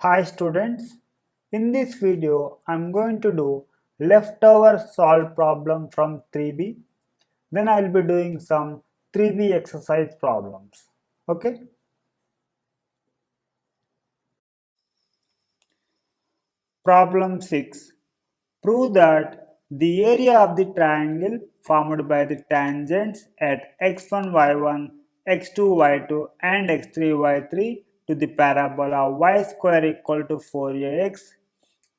Hi students, in this video I am going to do leftover solve problem from 3B. Then I will be doing some 3B exercise problems. Okay. Problem 6. Prove that the area of the triangle formed by the tangents at x1, y1, x2, y2 and x3, y3 to the parabola y square equal to 4ax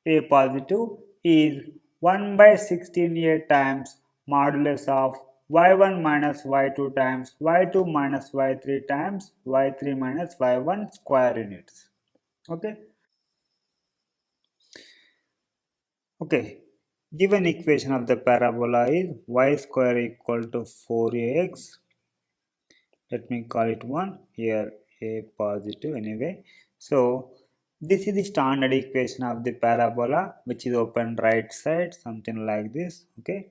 A positive is 1 by 16a times modulus of y1 minus y2 times y2 minus y3 times y3 minus y1 square units. Okay. Okay. Given equation of the parabola is y square equal to 4ax. Let me call it 1 here, a positive anyway. So this is the standard equation of the parabola, which is open right side, something like this. Okay,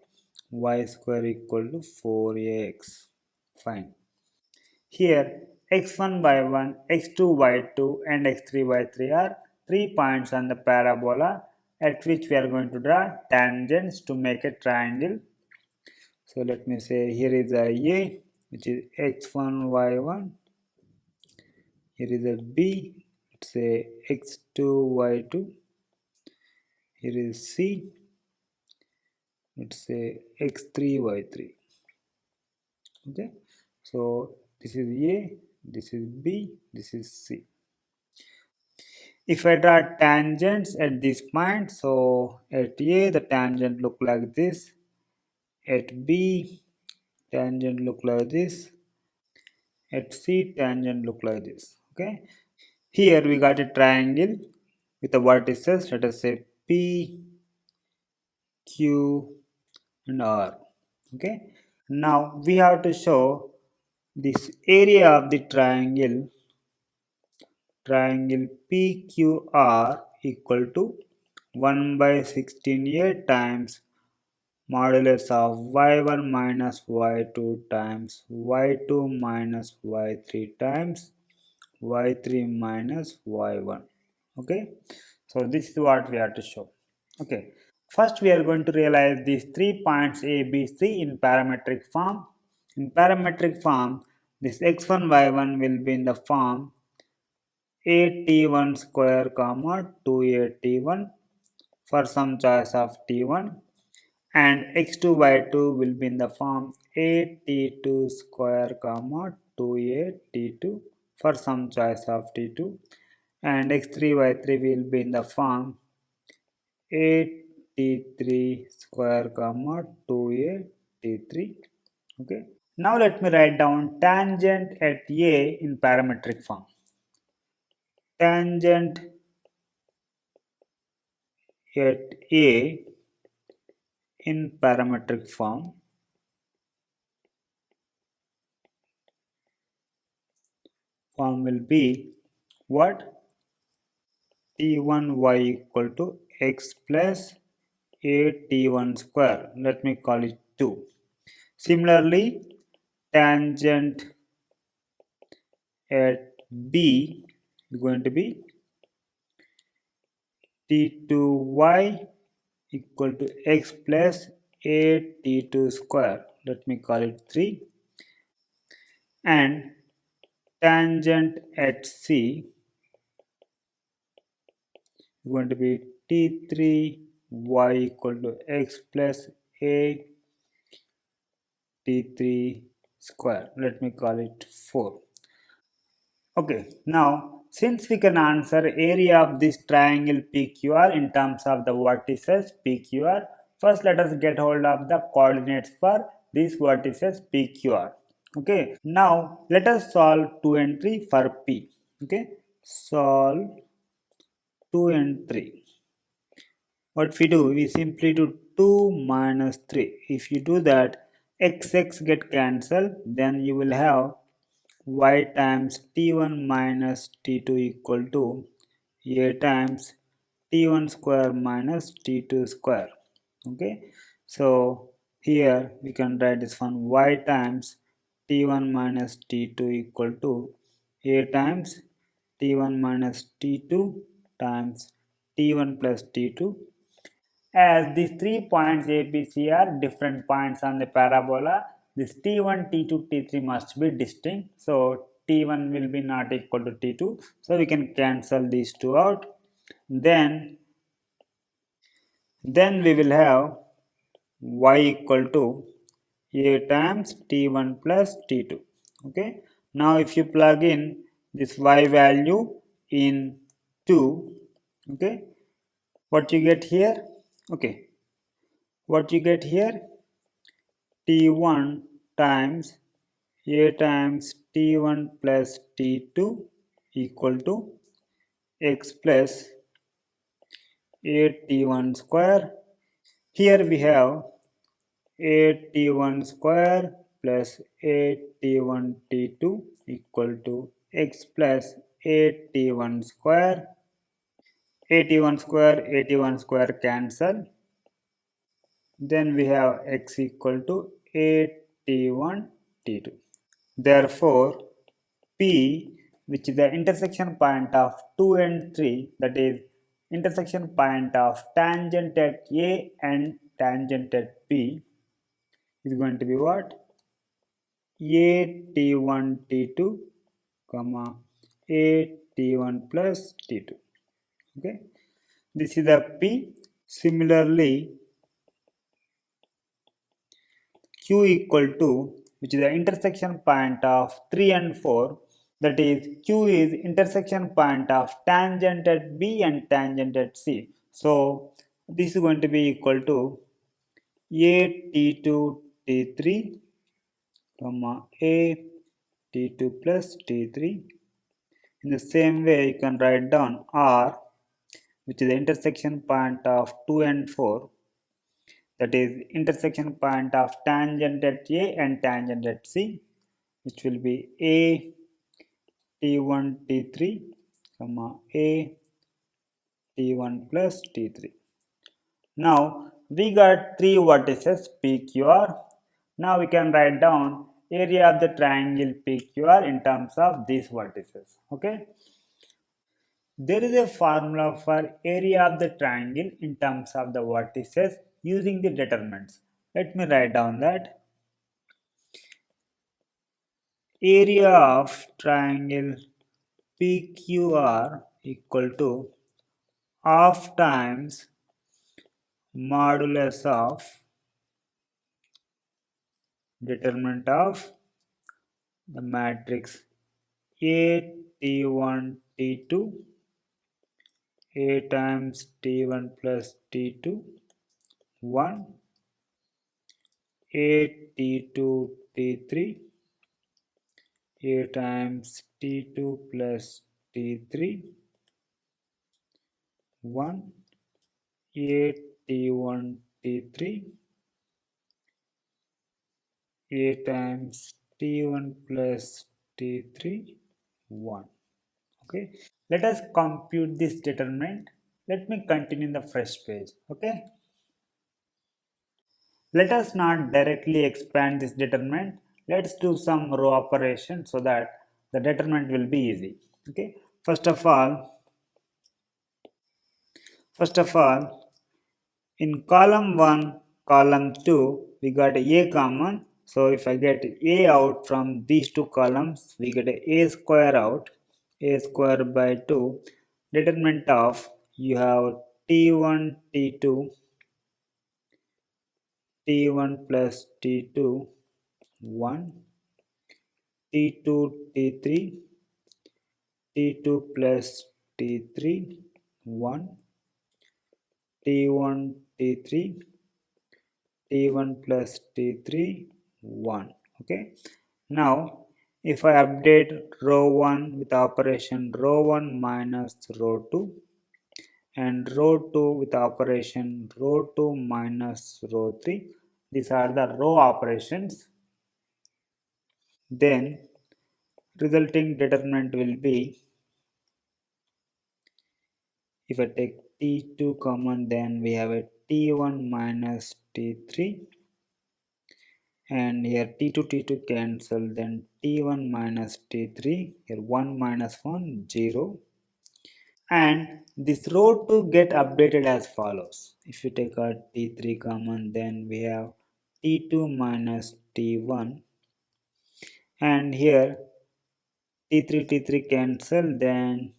y square equal to 4ax. Fine. Here x1 y1, x2 y2 and x3 y3 are 3 points on the parabola at which we are going to draw tangents to make a triangle. So let me say here is a which is x1 y1. Here is a B, let's say x2 y2. Here is C, let's say x3 y3. Okay, so this is A, this is B, this is C. If I draw tangents at this point, so at A the tangent look like this, at B tangent look like this, at C tangent look like this. Okay, here we got a triangle with the vertices, let us say P, Q and R. Okay, now we have to show this area of the triangle PQR equal to 1 by 16a times modulus of y1 minus y2 times y2 minus y3 times y3 minus y1. Okay, so this is what we have to show. Okay, first we are going to realize these 3 points A, B, C in parametric form. In parametric form, this x1, y1 will be in the form at1 square comma 2at1 for some choice of t1, and x2, y2 will be in the form at2 square comma 2at2 for some choice of t2, and x3, y3 will be in the form 8t3 square comma 2a t3. Okay, now let me write down tangent at A in parametric form. Tangent at A in parametric form will be what? t1y equal to x plus at1 square. Let me call it 2. Similarly, tangent at B is going to be t2y equal to x plus at2 square. Let me call it 3. And tangent at C is going to be t3y equal to x plus a t3 square. Let me call it 4. Okay, now since we can answer area of this triangle PQR in terms of the vertices PQR, first let us get hold of the coordinates for these vertices PQR. Okay, now let us solve 2 and 3 for P. Okay, solve 2 and 3. What we do, we simply do 2 minus 3. If you do that, x get cancelled, then you will have y times t1 minus t2 equal to a times t1 square minus t2 square. Okay, so here we can write this one y times t1 minus t2 equal to a times t1 minus t2 times T1 plus T2. As these 3 points A, B, C are different points on the parabola, this T1, T2, T3 must be distinct. So T1 will be not equal to T2. So we can cancel these two out. Then we will have y equal to A times T1 plus T2. Okay. Now if you plug in this y value in 2, okay, what you get here? Okay, what you get here? T1 times A times T1 plus T2 equal to x plus A T1 square. Here we have A T1 square plus A T1 T2 equal to x plus A T1 square. A T1 square, A T1 square cancel. Then we have x equal to A T1 T2. Therefore, P, which is the intersection point of 2 and 3, that is intersection point of tangent at A and tangent at B, is going to be what? A T1 T2, comma A T1 plus T2. Okay, this is the P. Similarly, Q equal to, which is the intersection point of 3 and 4, that is Q is intersection point of tangent at B and tangent at C. So this is going to be equal to A T2 T3, comma A T2 plus T3. In the same way, you can write down R, which is the intersection point of 2 and 4, that is intersection point of tangent at A and tangent at C, which will be A T1 T3, comma A T1 plus T3. Now we got 3 vertices PQR. Now we can write down area of the triangle PQR in terms of these vertices. Okay. There is a formula for area of the triangle in terms of the vertices using the determinants. Let me write down that. Area of triangle PQR equal to half times modulus of determinant of the matrix A T1 T2 A times T1 plus T2 1 A T2 T3 A times T2 plus T3 1 A T1 T3 A times T1 plus T3 1. Okay, let us compute this determinant. Let me continue in the fresh page. Okay, let us not directly expand this determinant. Let's do some row operation so that the determinant will be easy. Okay, first of all, in column 1, column 2, we got a common. So if I get a out from these two columns, we get a square out, a square by 2. Determinant of, you have T1, T2, T1 plus T2, 1, T2, T3, T2 plus T3, 1, T1, T3, T1 plus T3, 1. Okay. Now, if I update row 1 with operation row 1 minus row 2 and row 2 with operation row 2 minus row 3, these are the row operations. Then resulting determinant will be, if I take T2 common, then we have a T1 minus T3. And here T2 T2 cancel, then T1 minus T3, here 1 minus 1 0, and this row 2 get updated as follows. If you take a T3 common, then we have T2 minus T1, and here T3 cancel, then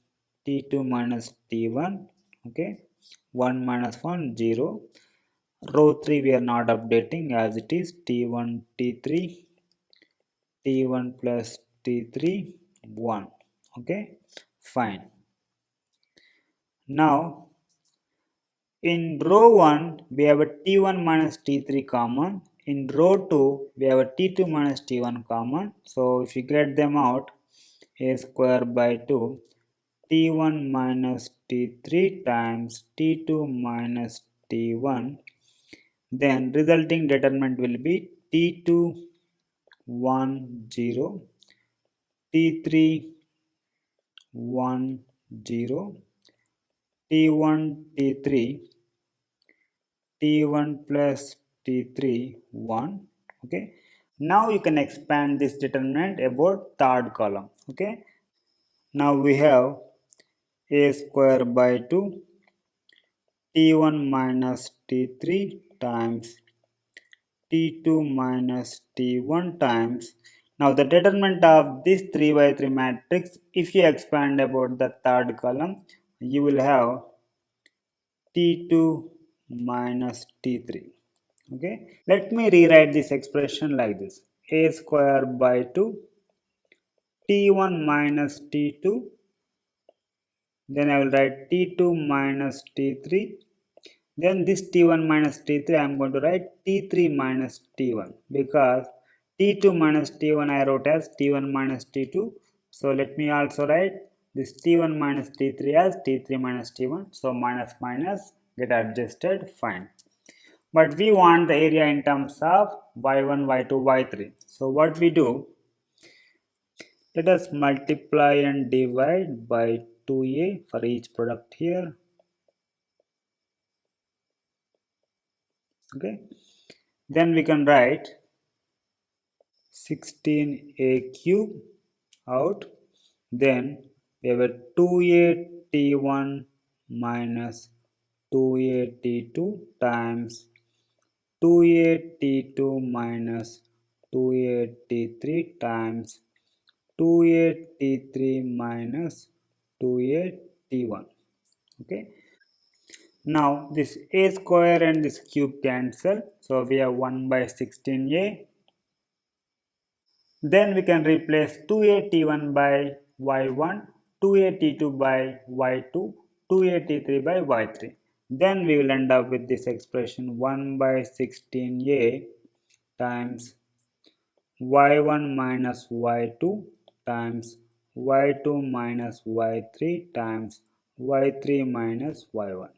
T2 minus T1, okay, 1 minus 1 0. Row 3 we are not updating as it is T1 T3 T1 plus T3 1, okay, fine. Now in row 1 we have a T1 minus T3 common, in row 2 we have a T2 minus T1 common, so if you get them out, a square by 2 T1 minus T3 times T2 minus T1, then resulting determinant will be T2 1 0 T3 1 0 T1 T3 T1 plus T3 1, okay. Now you can expand this determinant about third column, okay. Now we have a square by 2 T1 minus T3 times T2 minus T1 times. Now the determinant of this 3 by 3 matrix, if you expand about the third column, you will have T2 minus T3. Okay, let me rewrite this expression like this: a square by 2 T1 minus T2, then I will write T2 minus T3. Then this T1 minus T3 I am going to write T3 minus T1, because T2 minus T1 I wrote as T1 minus T2. So let me also write this T1 minus T3 as T3 minus T1. So minus minus get adjusted, fine. But we want the area in terms of y1, y2, y3. So what we do, let us multiply and divide by 2a for each product here. Okay, then we can write 16a cube out, then we have a 2a t1 minus 2a t2 times 2a t2 minus 2a t3 times 2a t3 minus 2a t1, okay. Now this a square and this cube cancel, so we have 1 by 16a. Then we can replace 2a t1 by y1, 2a t2 by y2, 2a t3 by y3. Then we will end up with this expression 1 by 16a times y1 minus y2 times y2 minus y3 times y3 minus y1.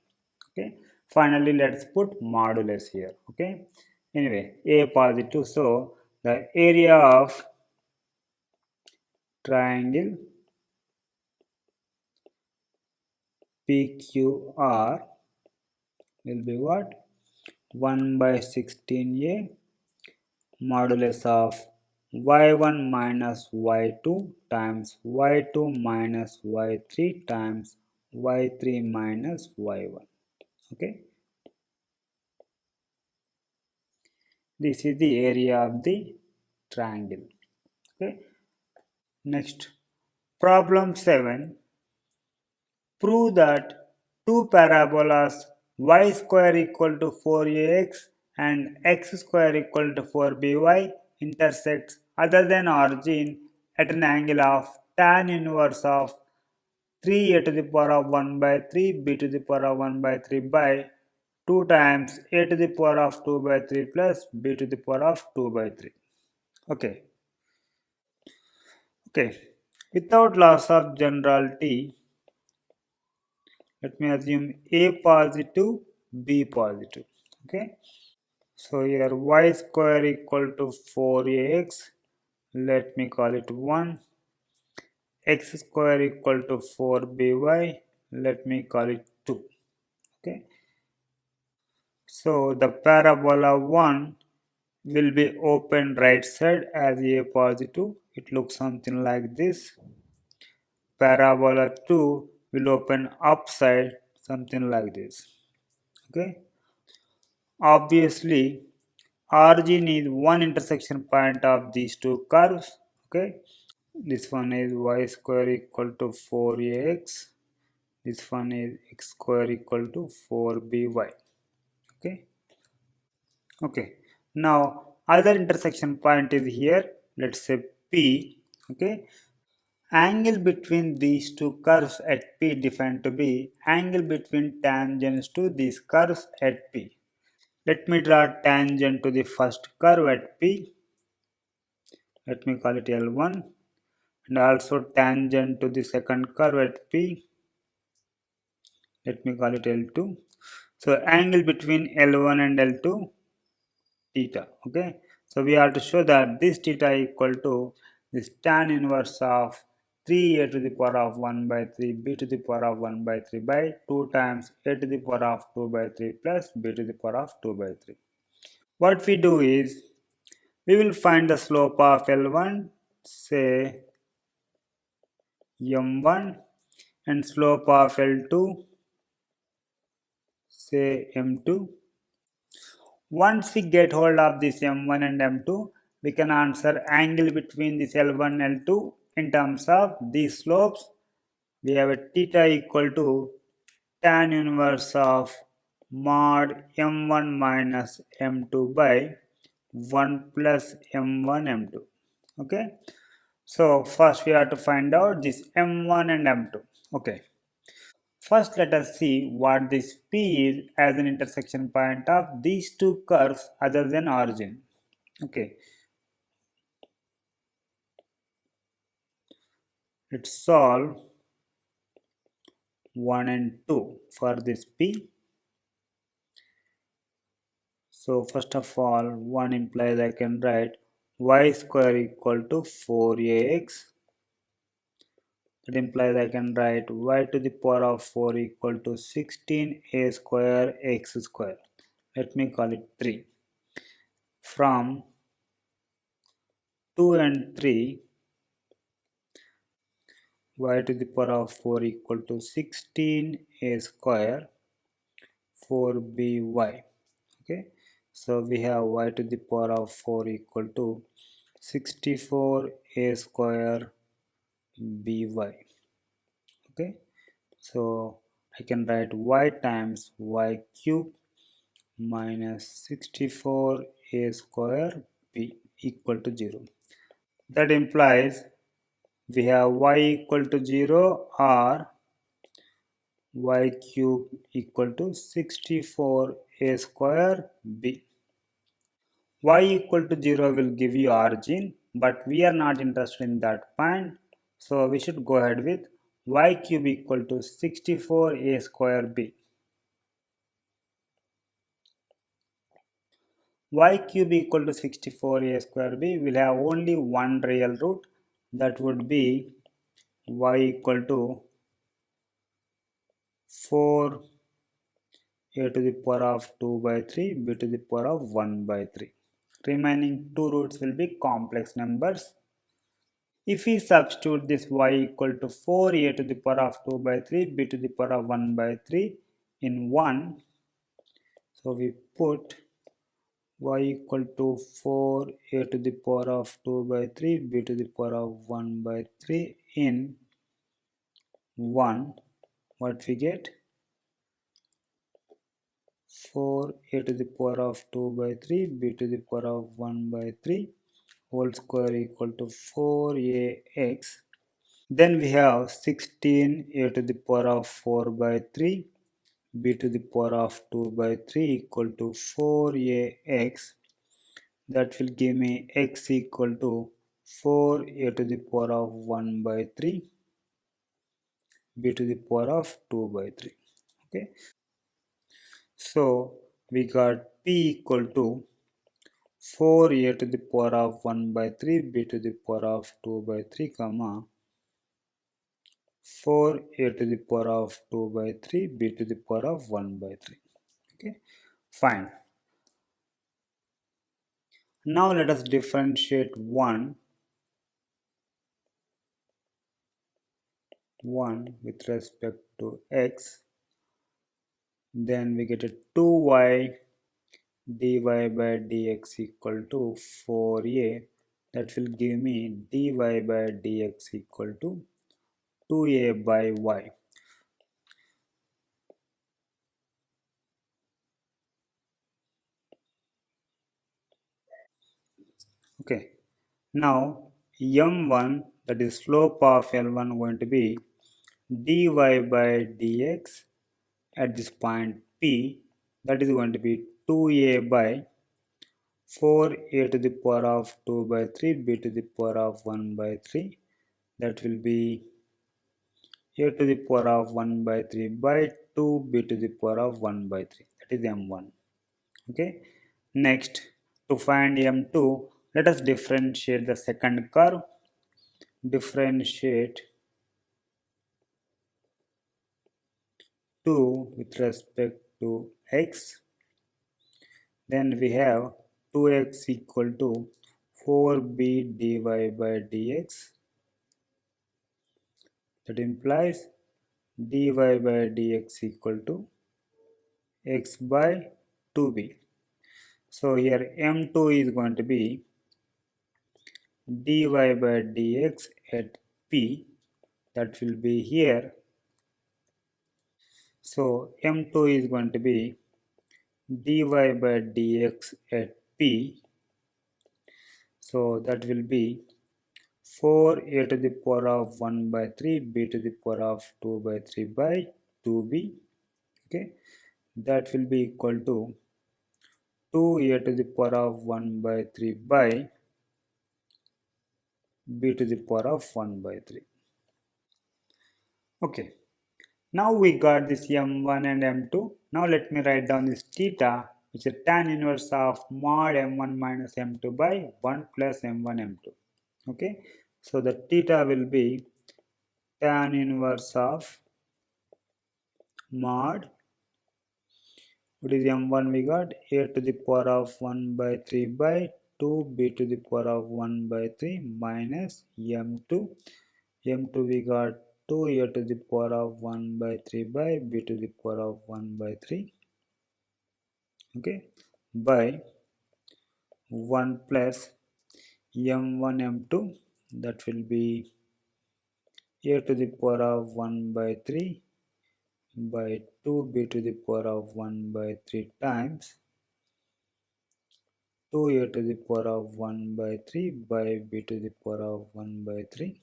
Okay. Finally, let's put modulus here. Okay. Anyway, a positive. So the area of triangle PQR will be what? 1 by 16a modulus of y1 minus y2 times y2 minus y3 times y3 minus y1. Okay. This is the area of the triangle. Okay. Next, problem 7. Prove that two parabolas y square equal to 4ax and x square equal to 4by intersect other than origin at an angle of tan inverse of 3a to the power of 1 by 3 b to the power of 1 by 3 by 2 times a to the power of 2 by 3 plus b to the power of 2 by 3. Okay. Okay. Without loss of generality, let me assume a positive, b positive. Okay. So here y square equal to 4ax. Let me call it 1. X square equal to 4by. Let me call it 2. Okay. So the parabola 1 will be open right side as a positive. It looks something like this. Parabola 2 will open upside, something like this. Okay. Obviously, origin is one intersection point of these two curves. Okay. This one is y square equal to 4ax. This one is x square equal to 4by. Okay. Okay. Now other intersection point is here. Let's say P. Okay. Angle between these two curves at P defined to be angle between tangents to these curves at P. Let me draw tangent to the first curve at P. Let me call it L1, and also tangent to the second curve at P. Let me call it L2. So angle between L1 and L2, theta. Okay. So we have to show that this theta equal to this tan inverse of 3a to the power of 1 by 3 b to the power of 1 by 3 by 2 times a to the power of 2 by 3 plus b to the power of 2 by 3. What we do is, we will find the slope of L1, say m1, and slope of L2, say m2. Once we get hold of this m1 and m2, we can answer angle between this L1 and L2 in terms of these slopes. We have a theta equal to tan inverse of mod m1 minus m2 by 1 plus m1 m2. Okay. So first we have to find out this m1 and m2. Okay. First let us see what this P is as an intersection point of these two curves other than origin. Okay. Let's solve 1 and 2 for this P. So first of all, 1 implies I can write y square equal to 4ax. That implies I can write y to the power of 4 equal to 16a square x square. Let me call it 3. From 2 and 3, y to the power of 4 equal to 16a square 4by. Okay. So we have y to the power of 4 equal to 64a square by. Okay. So I can write y times y cube minus 64a square b equal to 0. That implies we have y equal to 0 or y cube equal to 64a square b. Y equal to 0 will give you origin, but we are not interested in that point. So we should go ahead with y cube equal to 64a square b. Y cube equal to 64a square b will have only one real root, that would be y equal to 4a to the power of 2 by 3 b to the power of 1 by 3. Remaining two roots will be complex numbers. If we substitute this y equal to 4a to the power of 2 by 3 b to the power of 1 by 3 in 1, so we put y equal to 4a to the power of 2 by 3 b to the power of 1 by 3 in 1, what we get? 4a to the power of 2 by 3 b to the power of 1 by 3 whole square equal to 4ax. Then we have 16a to the power of 4 by 3 b to the power of 2 by 3 equal to 4ax. That will give me x equal to 4a to the power of 1 by 3 b to the power of 2 by 3. Okay. So we got p equal to 4a to the power of 1 by 3 b to the power of 2 by 3 comma 4a to the power of 2 by 3 b to the power of 1 by 3. Okay, fine. Now let us differentiate 1 1 with respect to x, then we get a 2y dy by dx equal to 4a. That will give me dy by dx equal to 2a by y. Okay, now m1, that is slope of L1, going to be dy by dx at this point P, that is going to be 2a by 4a to the power of 2 by 3 b to the power of 1 by 3. That will be a to the power of 1 by 3 by 2 b to the power of 1 by 3. That is m1. Okay. Next, to find m2, let us differentiate the second curve. Differentiate 2 with respect to x. Then we have 2x equal to 4b dy by dx. That implies dy by dx equal to x by 2b. So here m2 is going to be dy by dx at p. That will be here. So m2 is going to be dy by dx at p. So that will be 4a to the power of 1 by 3 b to the power of 2 by 3 by 2b. Okay, that will be equal to 2a to the power of 1 by 3 by b to the power of 1 by 3. Okay, now we got this m1 and m2. Now let me write down this theta, which is tan inverse of mod m1 minus m2 by 1 plus m1 m2. Okay, so the theta will be tan inverse of mod, what is m1 we got, a to the power of 1 by 3 by 2 b to the power of 1 by 3 minus m2. m2 we got 2a to the power of 1 by 3 by b to the power of 1 by 3. Okay, by 1 plus m1 m2, that will be a to the power of 1 by 3 by 2b to the power of 1 by 3 times 2a to the power of 1 by 3 by b to the power of 1 by 3.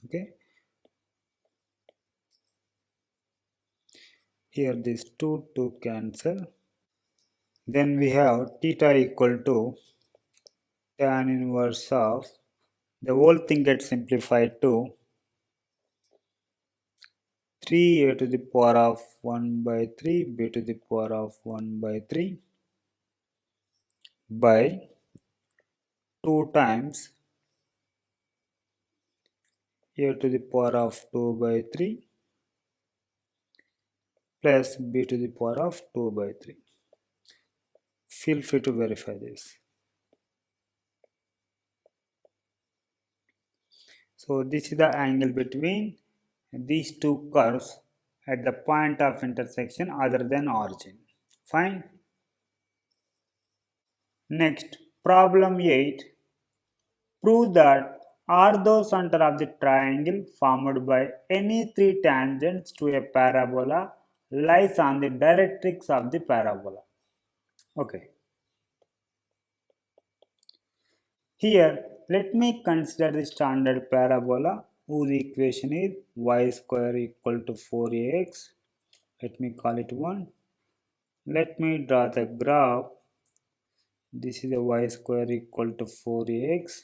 Okay, here these two cancel. Then we have theta equal to tan inverse of, the whole thing gets simplified to 3a to the power of 1 by 3 b to the power of 1 by 3 by 2 times a to the power of 2 by 3 plus b to the power of 2 by 3. Feel free to verify this. So this is the angle between these two curves at the point of intersection other than origin. Fine. Next, problem 8. Prove that orthocenter of the triangle formed by any three tangents to a parabola lies on the directrix of the parabola. Okay. Here, let me consider the standard parabola whose equation is y square equal to 4ax. Let me call it 1. Let me draw the graph. This is a y square equal to 4ax.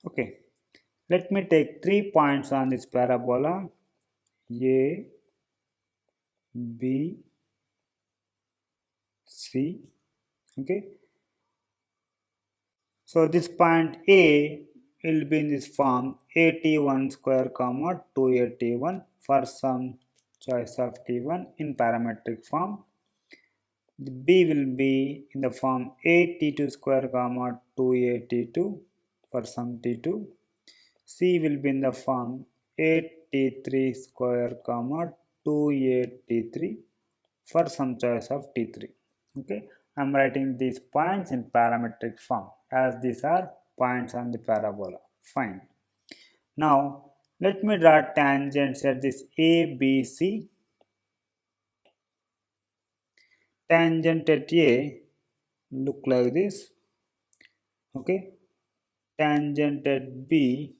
Okay, let me take 3 points on this parabola, A, B, C. Okay, so this point A will be in this form at1 square comma 2at1 for some choice of t1 in parametric form. The B will be in the form at2 square comma 2at2 for some t2. C will be in the form t3 square comma 2a t3 for some choice of t3. Okay, I am writing these points in parametric form as these are points on the parabola. Fine. Now let me draw tangents at this A, B, C. Tangent at A look like this. Okay. Tangent at B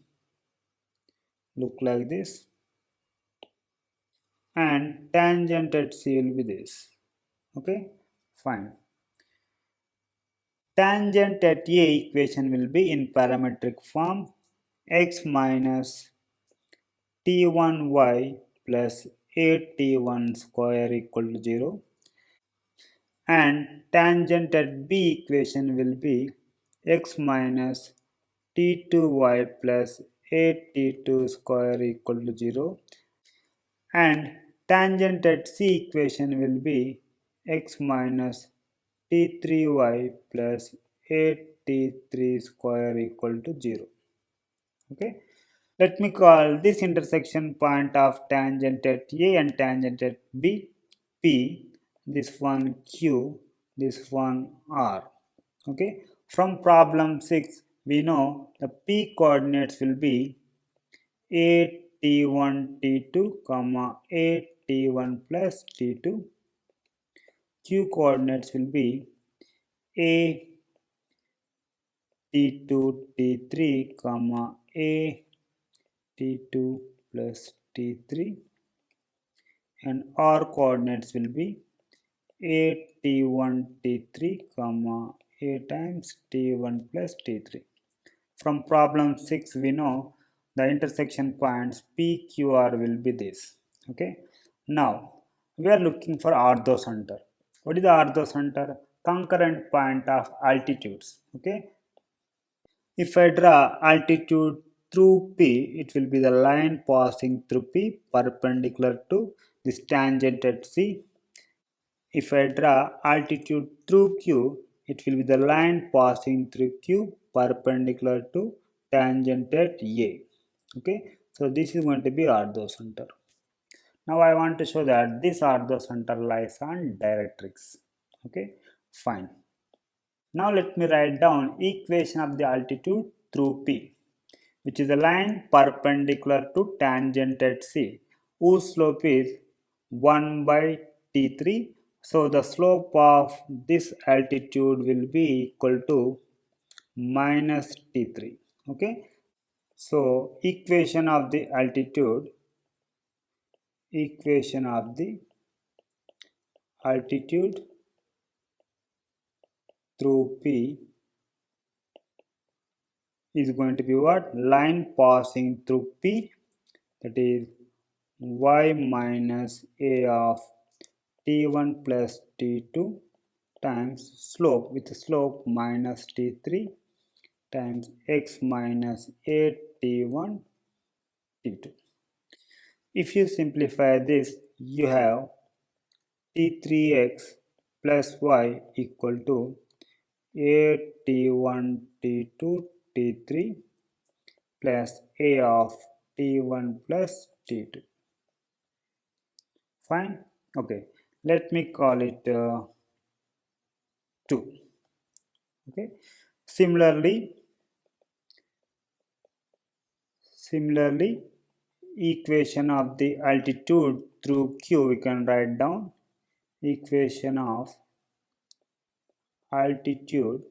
look like this. And tangent at C will be this. Okay. Fine. Tangent at A equation will be in parametric form x minus t1y plus 8t1 square equal to 0, and tangent at B equation will be x minus t2y plus 8t2 square equal to 0, and tangent at C equation will be x minus t3y plus 8t3 square equal to 0. Okay. Let me call this intersection point of tangent at A and tangent at B P, this one Q, this one R. Okay. From problem 6, we know the P coordinates will be A T1 T2 comma A T1 plus T2. Q coordinates will be A T2 T3 comma A T2 plus T3, and R coordinates will be A T1 T3 comma A times T1 plus T3. From problem 6 we know the intersection points PQR will be this. Okay. Now we are looking for orthocenter. What is the orthocenter? Concurrent point of altitudes. Okay. If I draw altitude through P, it will be the line passing through P perpendicular to this tangent at C. If I draw altitude through Q, it will be the line passing through Q perpendicular to tangent at A. Okay, so this is going to be orthocenter. Now I want to show that this orthocenter lies on directrix. Okay, fine. Now let me write down equation of the altitude through P, which is a line perpendicular to tangent at C, whose slope is 1 by T3. So the slope of this altitude will be equal to minus T3. Okay. So equation of the altitude through P is going to be what? Line passing through P, that is y minus a of t1 plus t2 times slope with slope minus t3 times x minus 8 t1 t2. If you simplify this, you have t3x plus y equal to 8 t1 t2 t3 plus a of t1 plus t2. Fine. Okay, let me call it 2. Okay, similarly equation of the altitude through Q, we can write down equation of altitude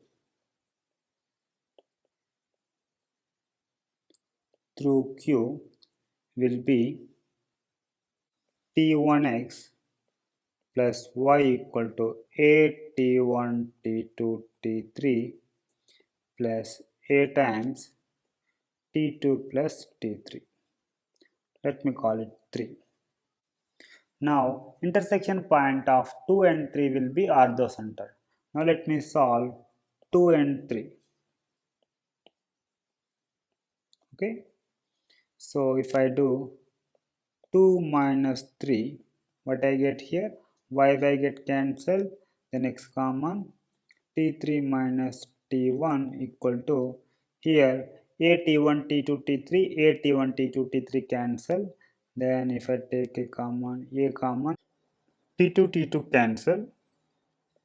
through Q will be t1x plus y equal to 8 t1 t2 t3 plus a times t2 plus t3. Let me call it 3. Now intersection point of 2 and 3 will be orthocenter. Now let me solve 2 and 3. Okay, so if I do 2 minus 3, what I get here? Y get cancelled, then x common, t3 minus t1 equal to, here a t1 t2 t3 a t1 t2 t3 cancel, Then if I take a common T2 T2 cancel,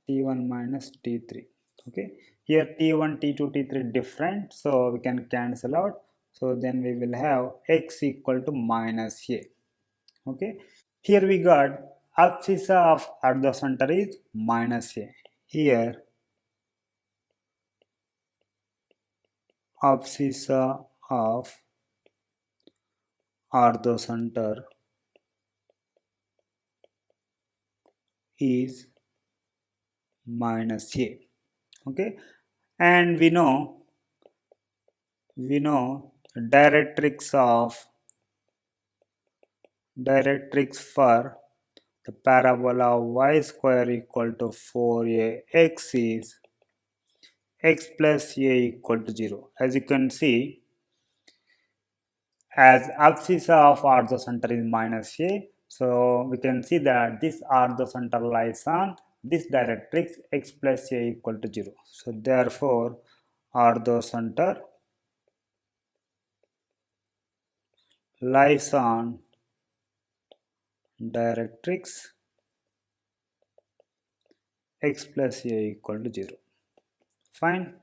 T1 minus T3. Okay, here T1 T2 T3 different, so we can cancel out. So then we will have x equal to minus a. Okay, here we got abscissa of at the center is minus a. Here abscissa of at the center is minus a. Okay, and we know directrix for the parabola y square equal to 4ax is x plus a equal to 0. As you can see, as abscissa of orthocenter is minus a, so we can see that this orthocenter lies on this directrix x plus a equal to 0. So therefore orthocenter lies on directrix x plus a equal to 0. Fine.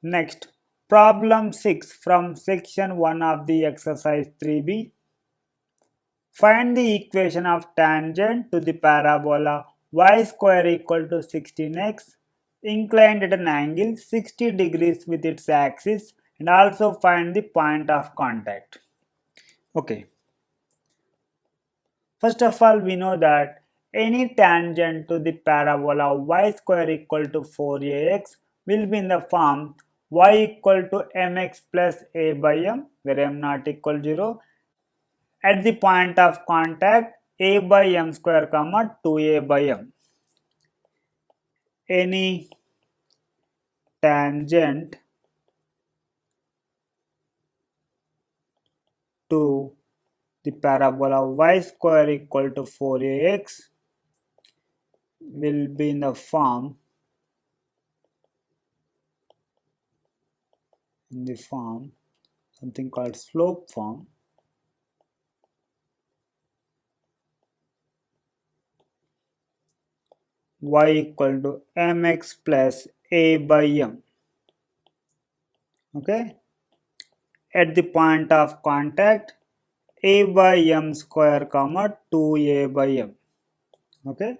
Next, problem 6 from section 1 of the exercise 3b. Find the equation of tangent to the parabola y square equal to 16x inclined at an angle 60 degrees with its axis, and also find the point of contact. Okay. First of all, we know that any tangent to the parabola y square equal to 4ax will be in the form y equal to mx plus a by m, where m not equal 0. At the point of contact, a by m square comma 2a by m. Any tangent to the parabola y square equal to 4ax will be in the form something called slope form. Y equal to mx plus a by m. Okay, at the point of contact, a by m square comma 2a by m. Okay,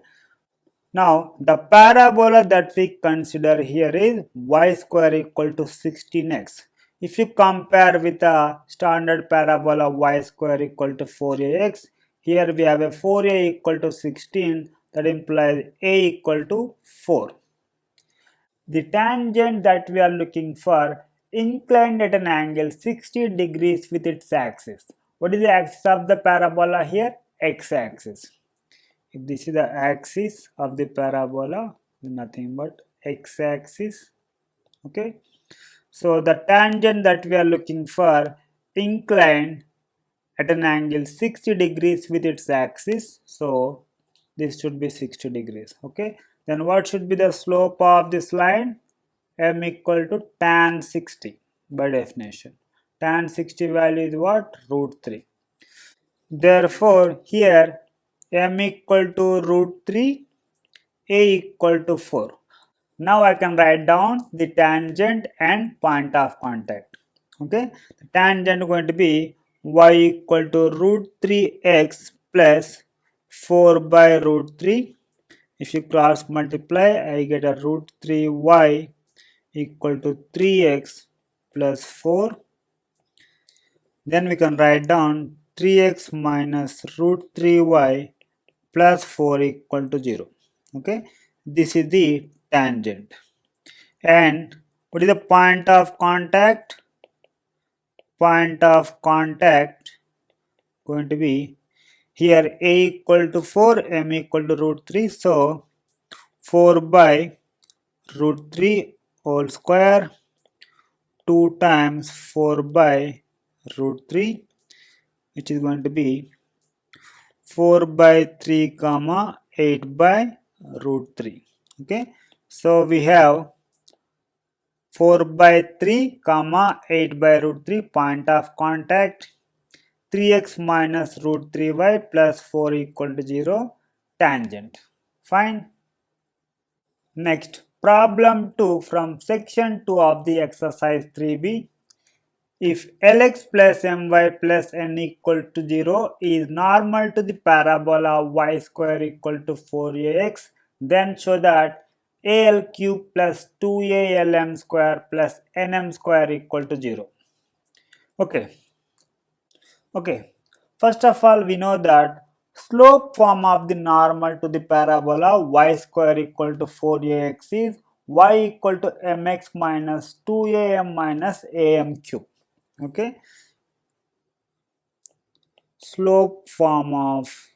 now the parabola that we consider here is y square equal to 16x. If you compare with a standard parabola y square equal to 4ax, here we have a 4a equal to 16, that implies a equal to 4. The tangent that we are looking for inclined at an angle 60 degrees with its axis. What is the axis of the parabola here? X-axis. If this is the axis of the parabola, nothing but x-axis. Okay. So the tangent that we are looking for inclined at an angle 60 degrees with its axis. So this should be 60 degrees. Okay. Then what should be the slope of this line? M equal to tan 60 by definition. Tan 60 value is what? Root 3. Therefore, here M equal to root 3, A equal to 4. Now I can write down the tangent and point of contact. Okay, the tangent is going to be y equal to root 3x plus 4 by root 3. If you cross multiply, I get a root 3y equal to 3x plus 4. Then we can write down 3x minus root 3y plus 4 equal to 0. Okay, this is the tangent. And what is the point of contact? Point of contact going to be here a equal to 4, m equal to root 3. So 4 by root 3 whole square, 2 times 4 by root 3, which is going to be 4 by 3 comma 8 by root 3. Okay, so we have 4 by 3 comma 8 by root 3 point of contact. 3x minus root 3y plus 4 equal to 0 tangent. Fine. Next, problem 2 from section 2 of the exercise 3b. If Lx plus my plus n equal to 0 is normal to the parabola y square equal to 4ax, then show that al cube plus 2alm square plus nm square equal to 0. Okay. First of all, we know that slope form of the normal to the parabola y square equal to 4ax is y equal to mx minus 2am minus am cube. Okay. Slope form of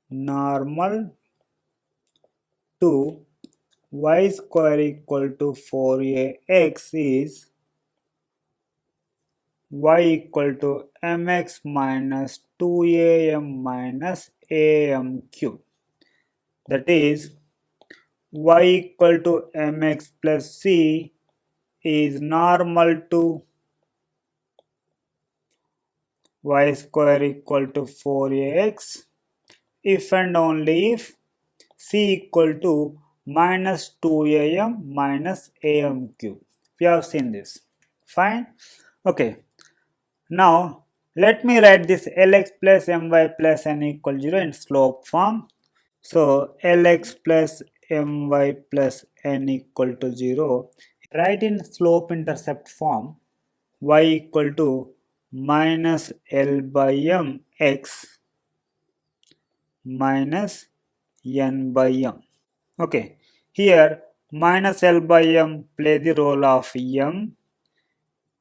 normal to y square equal to 4ax is y equal to mx minus 2am minus am cube. That is y equal to mx plus c is normal to y square equal to 4ax if and only if c equal to minus 2am minus am cube. We have seen this. Fine. Okay. Now let me write this Lx plus my plus n equal 0 in slope form. So Lx plus my plus n equal to 0. Write in slope intercept form y equal to minus L by m x minus n by m. Okay, here minus L by m play the role of m,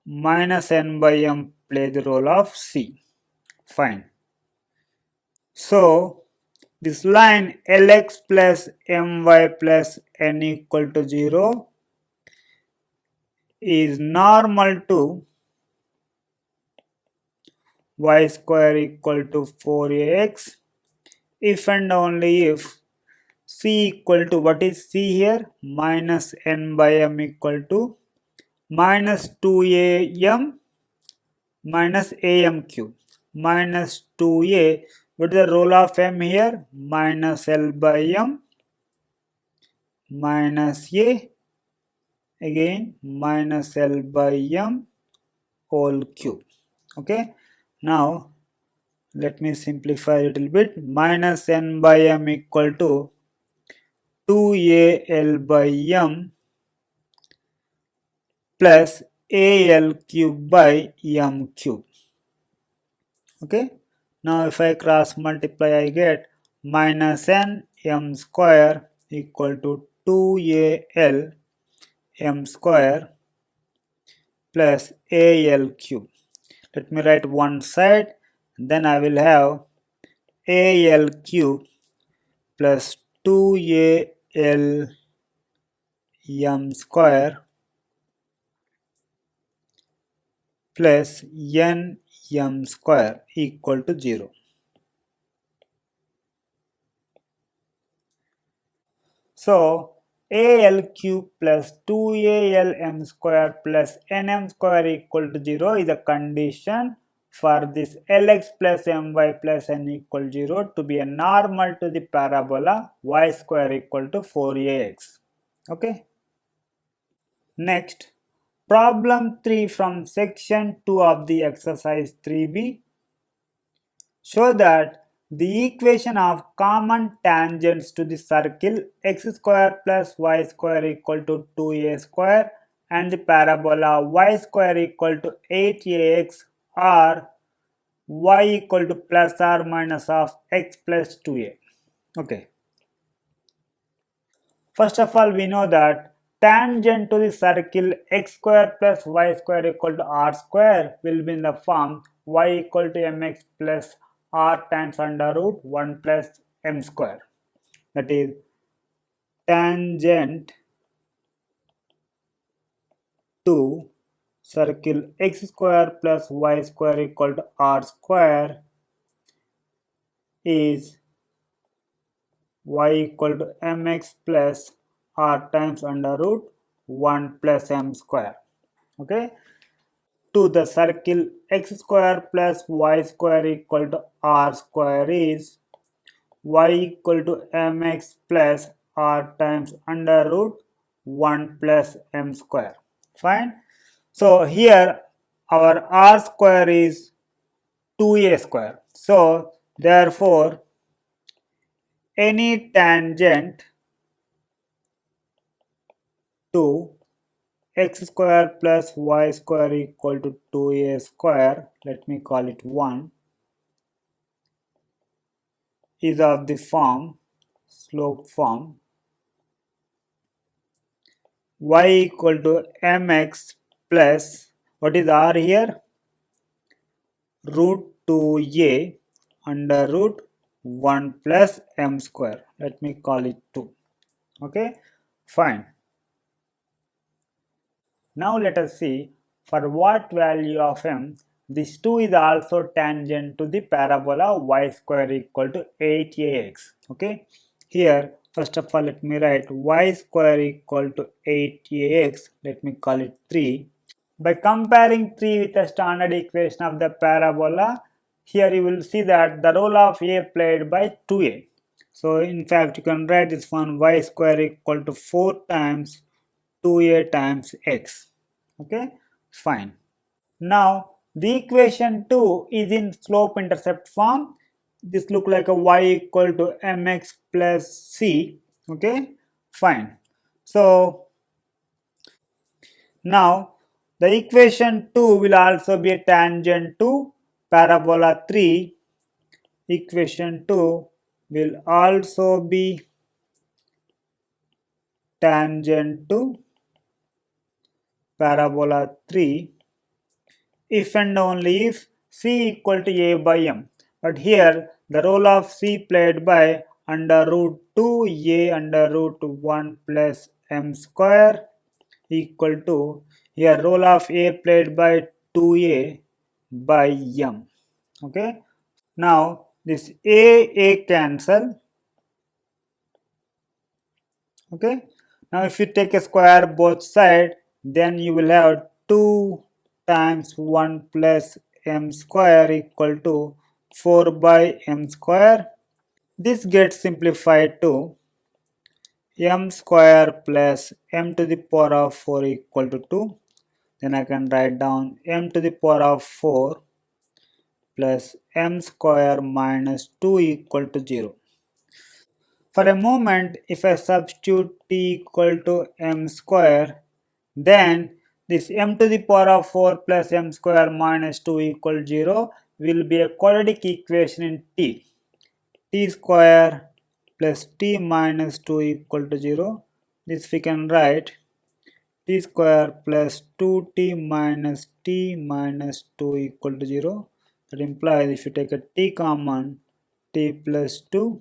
minus n by m play the role of c. Fine. So this line Lx plus my plus n equal to 0 is normal to y square equal to 4ax if and only if c equal to, what is c here, minus n by m equal to minus 2am minus am cube minus 2a, what is the role of m here, minus L by m minus a, again minus L by m whole cube. Okay, now let me simplify a little bit. Minus n by m equal to 2al by m plus al cube by m cube. Okay. Now if I cross multiply, I get minus n m square equal to 2al m square plus al cube. Let me write one side, then I will have al cube plus 2al m square plus n m square equal to 0. So al cube plus 2al m square plus nm square equal to 0 is a condition for this Lx plus my plus n equal 0 to be a normal to the parabola y square equal to 4ax. Okay. Next, problem 3 from section 2 of the exercise 3b. Show that the equation of common tangents to the circle x square plus y square equal to 2a square and the parabola y square equal to 8ax are y equal to plus or minus of x plus 2a. Okay. First of all, we know that tangent to the circle x square plus y square equal to r square will be in the form y equal to mx plus r times under root 1 plus m square. That is, tangent to circle x square plus y square equal to r square is y equal to mx plus r times under root 1 plus m square. Okay. to the circle x square plus y square equal to r square is y equal to mx plus r times under root 1 plus m square. Fine. So here our r square is 2a square. So therefore any tangent to x square plus y square equal to 2a square, let me call it 1, is of the form, slope form, y equal to mx plus, what is r here? Root 2a under root 1 plus m square. Let me call it 2. Okay, fine. Now let us see for what value of m this 2 is also tangent to the parabola y square equal to 8ax. Okay, here first of all let me write y square equal to 8ax. Let me call it 3. By comparing 3 with the standard equation of the parabola, here you will see that the role of a played by 2a. So in fact you can write this one y square equal to 4 times 2a times x. Okay, fine. Now the equation 2 is in slope intercept form. This look like a y equal to mx plus c. Okay, fine. So now the equation 2 will also be a tangent to parabola 3. Equation 2 will also be tangent to parabola 3 if and only if c equal to a by m. But here the role of c played by under root 2 a under root 1 plus m square equal to, here role of a played by 2a by m. Okay. Now this a cancel. Okay. Now if you take a square both side, then you will have 2 times 1 plus m square equal to 4 by m square. This gets simplified to m square plus m to the power of 4 equal to 2. Then I can write down m to the power of 4 plus m square minus 2 equal to 0. For a moment, if I substitute t equal to m square, then this m to the power of 4 plus m square minus 2 equal 0 will be a quadratic equation in t. T square plus t minus 2 equal to 0. This we can write t square plus 2t minus t minus 2 equal to 0. That implies if you take a t common, t plus 2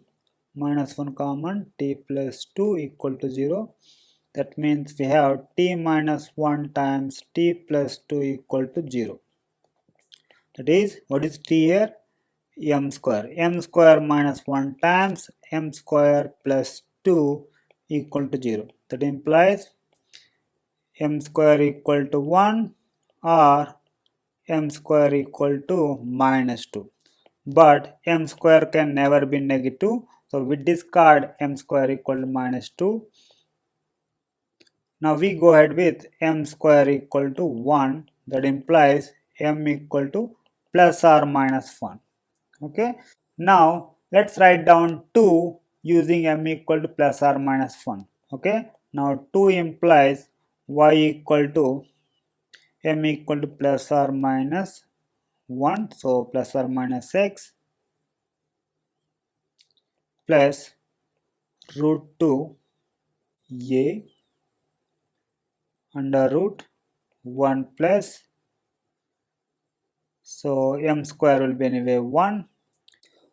minus 1 common, t plus 2 equal to 0. That means we have t minus 1 times t plus 2 equal to 0. That is, what is t here? M square. M square minus 1 times m square plus 2 equal to 0. That implies m square equal to 1 or m square equal to minus 2. But m square can never be negative. So we discard m square equal to minus 2. Now we go ahead with m square equal to 1. That implies m equal to plus or minus 1. Okay. Now let's write down 2 using m equal to plus or minus 1. Okay. Now 2 implies y equal to m equal to plus or minus 1. So plus or minus x plus root 2 a under root 1 plus, so m square will be anyway 1.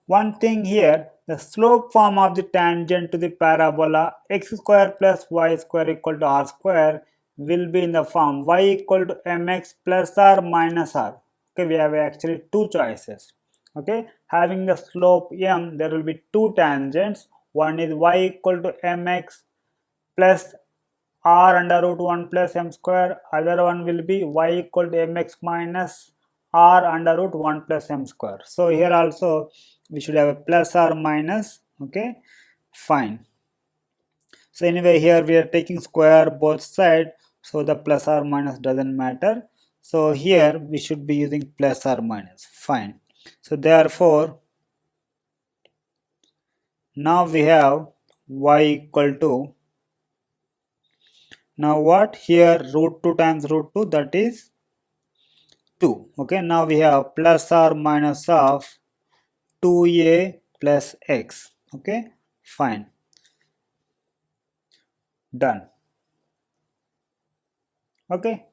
One thing here, the slope form of the tangent to the parabola x square plus y square equal to r square will be in the form y equal to mx plus r minus r. Okay, we have actually two choices. Okay, having the slope m, there will be two tangents. One is y equal to mx plus r under root 1 plus m square. Other one will be y equal to mx minus r under root 1 plus m square. So here also we should have a plus or minus. Okay, fine. So anyway, here we are taking square both sides, so the plus or minus doesn't matter. So here we should be using plus or minus. Fine. So therefore, now we have y equal to, now what, here root 2 times root 2, that is 2. Okay, now we have plus or minus of 2a plus x. Okay, fine, done. Okay.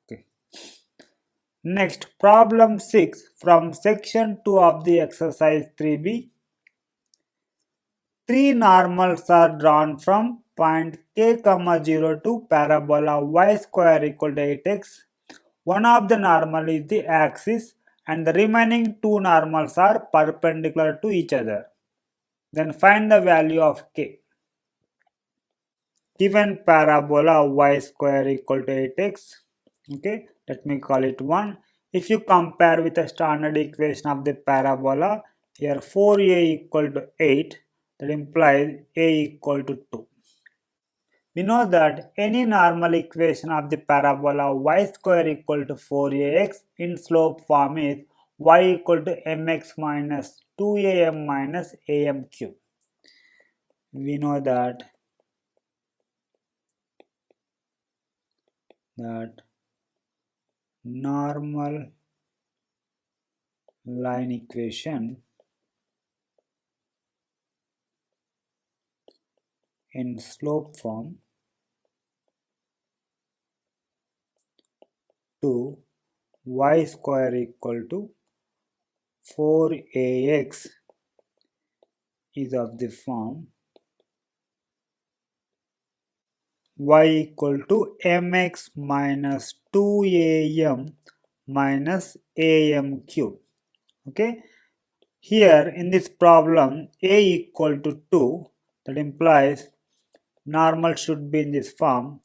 Okay. Next, problem 6 from section 2 of the exercise 3b. Three normals are drawn from point k, 0 to parabola y square equal to 8x. One of the normal is the axis and the remaining two normals are perpendicular to each other. Then find the value of k. Given parabola y square equal to 8x, okay, let me call it 1. If you compare with the standard equation of the parabola, here 4a equal to 8, that implies a equal to 2. We know that any normal equation of the parabola y square equal to 4ax in slope form is y equal to mx minus 2am minus am cube. We know that normal line equation in slope form to y square equal to 4ax is of the form y equal to mx minus 2am minus am cube. Okay, here in this problem a equal to 2, that implies normal should be in this form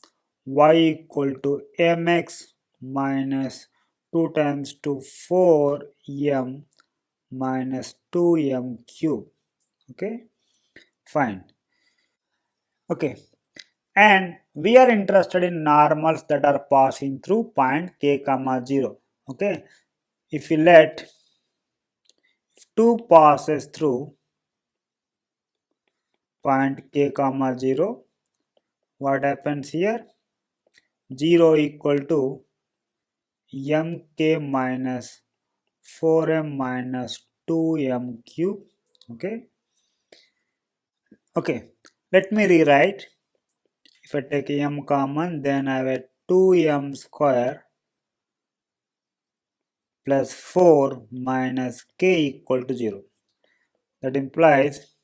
y equal to mx minus 2 times to 4m minus 2m cube. Okay, fine. Okay, and we are interested in normals that are passing through point k, 0. Okay, if we let 2 passes through point k, 0, what happens here? 0 equal to mk minus 4m minus 2m cube. Okay, let me rewrite. If I take m common, then I have a 2m square plus 4 minus k equal to 0. That implies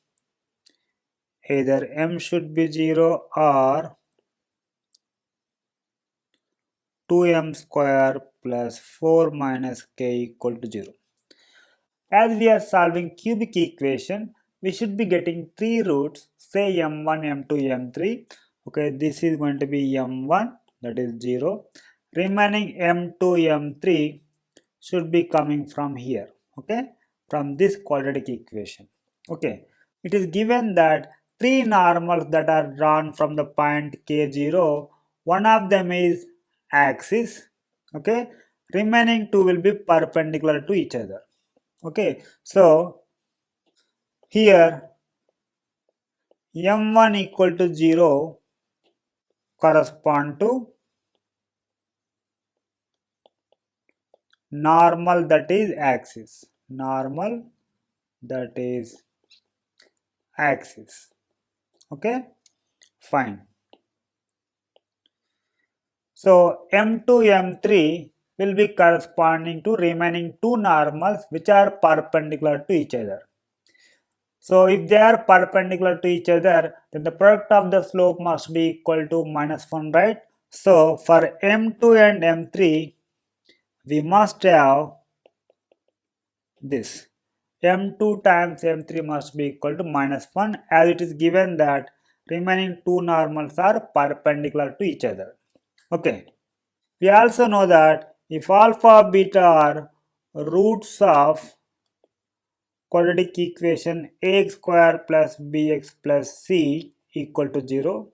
either m should be 0 or 2m square plus 4 minus k equal to 0. As we are solving cubic equation, we should be getting three roots, say m1, m2, m3. Okay, this is going to be m1, that is 0. Remaining m2, m3 should be coming from here, okay, from this quadratic equation. Okay, it is given that three normals that are drawn from the point k0, one of them is axis, okay, remaining two will be perpendicular to each other. Okay, so here m1 equal to 0 correspond to normal that is axis. Normal that is axis. Okay, fine. So m2, m3 will be corresponding to remaining two normals which are perpendicular to each other. So if they are perpendicular to each other, then the product of the slope must be equal to -1, right? So for m2 and m3, we must have this. m2 times m3 must be equal to -1, as it is given that remaining two normals are perpendicular to each other. Okay. We also know that if alpha beta are roots of quadratic equation ax square plus bx plus c equal to 0,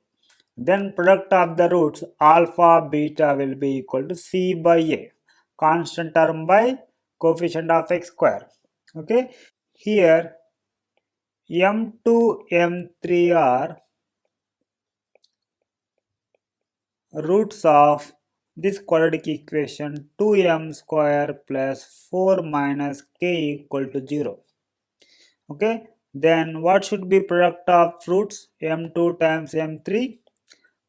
then product of the roots alpha beta will be equal to c by a, constant term by coefficient of x square. Okay. Here m2, m3 are roots of this quadratic equation 2m square plus 4 minus k equal to 0. Okay, then what should be product of roots? m2 times m3,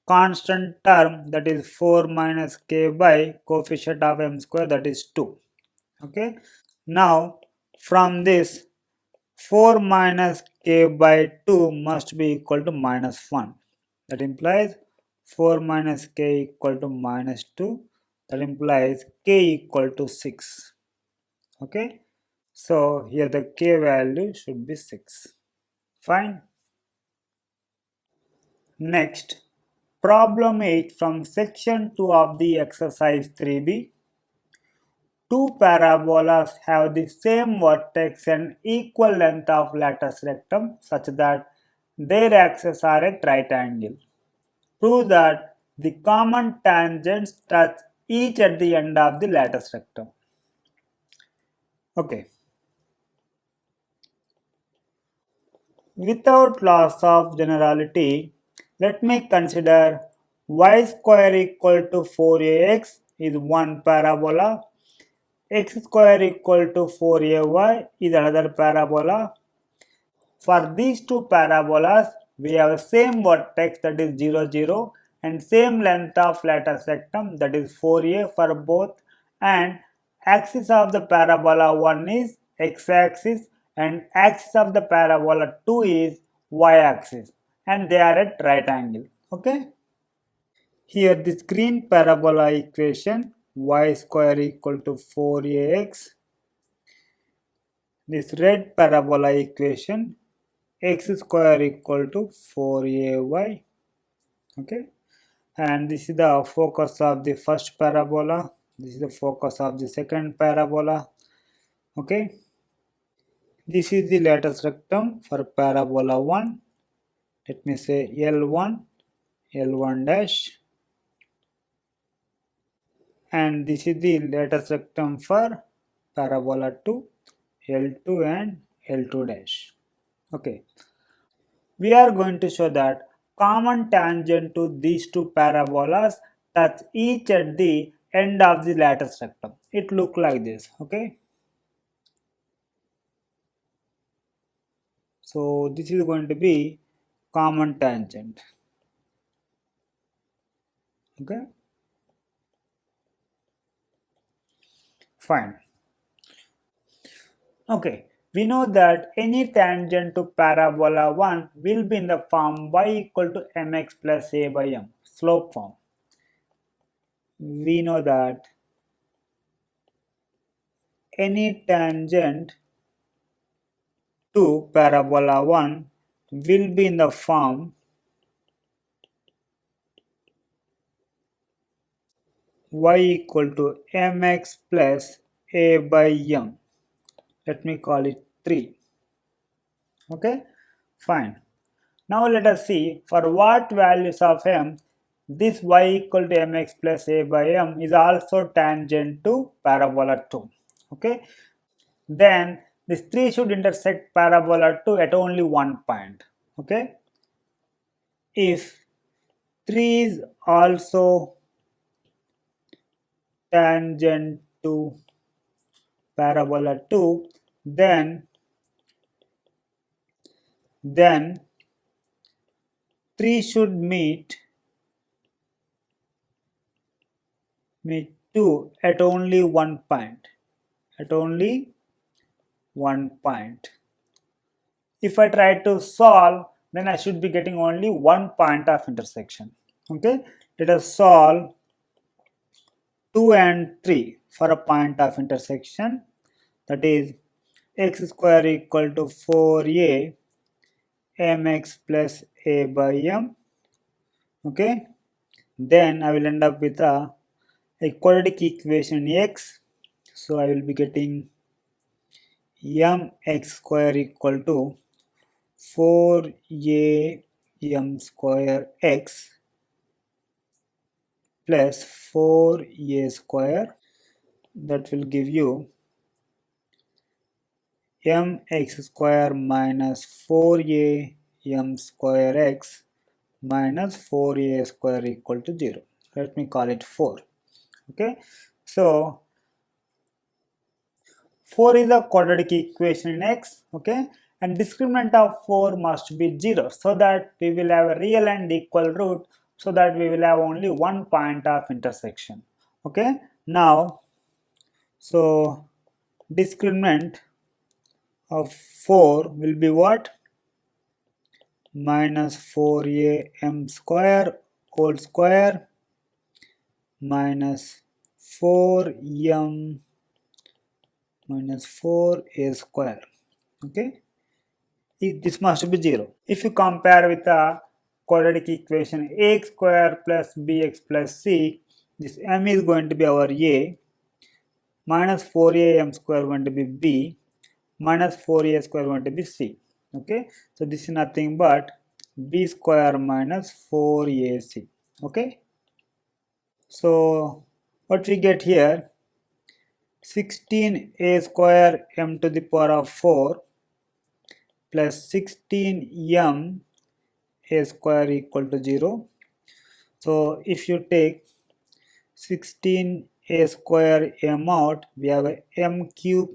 constant term, that is 4 minus k by coefficient of m square, that is 2. Okay, now from this 4 minus k by 2 must be equal to minus 1. That implies 4 minus k equal to minus 2. That implies k equal to 6. Okay. So here the k value should be 6. Fine. Next, problem 8 from section 2 of the exercise 3b. Two parabolas have the same vertex and equal length of lattice rectum such that their axes are at right angle. Prove that the common tangents touch each at the end of the lattice rectum. Okay. Without loss of generality, let me consider y square equal to 4ax is one parabola, x square equal to 4ay is another parabola. For these two parabolas, we have same vertex, that is 0, 0, and same length of lattice rectum, that is 4a for both, and axis of the parabola 1 is x-axis and axis of the parabola 2 is y-axis, and they are at right angle. Okay. Here this green parabola equation y square equal to 4ax, this red parabola equation x square equal to 4ay. Okay, and this is the focus of the first parabola, this is the focus of the second parabola. Okay, this is the lattice rectum for parabola 1. Let me say L1, L1 dash, and this is the lattice rectum for parabola 2, L2 and L2 dash. Okay, we are going to show that common tangent to these two parabolas touch each at the end of the lattice rectum. It looks like this. Okay, so this is going to be common tangent. Okay, fine. Okay, we know that any tangent to parabola 1 will be in the form y equal to mx plus a by m, slope form. We know that any tangent to parabola 1 will be in the form y equal to mx plus a by m. Let me call it 3. Okay, fine. Now let us see for what values of m this y equal to mx plus a by m is also tangent to parabola 2. Okay, then this 3 should intersect parabola 2 at only one point. Okay, if 3 is also tangent to parabola 2, then 3 should meet 2 at only one point. At only one point. If I try to solve, then I should be getting only one point of intersection. Okay, let us solve 2 and 3 for a point of intersection, that is x square equal to 4a mx plus a by m. Okay, then I will end up with a quadratic equation x. So I will be getting mx square equal to 4a m square x plus 4a square. That will give you mx square minus 4a m square x minus 4a square equal to 0. Let me call it 4. Okay, so 4 is a quadratic equation in x. Okay, and discriminant of 4 must be 0 so that we will have a real and equal root, so that we will have only one point of intersection. Okay, now so discriminant of 4 will be what? Minus 4a m square whole square minus 4m minus 4a square. Okay, this must be 0. If you compare with the quadratic equation ax square plus bx plus c, this m is going to be our a, minus 4a m square going to be b, minus 4a square going to be c. Okay, so this is nothing but b square minus 4ac. Okay, so what we get here, 16a square m to the power of 4 plus 16m a square equal to 0. So if you take 16a square m out, we have a m cube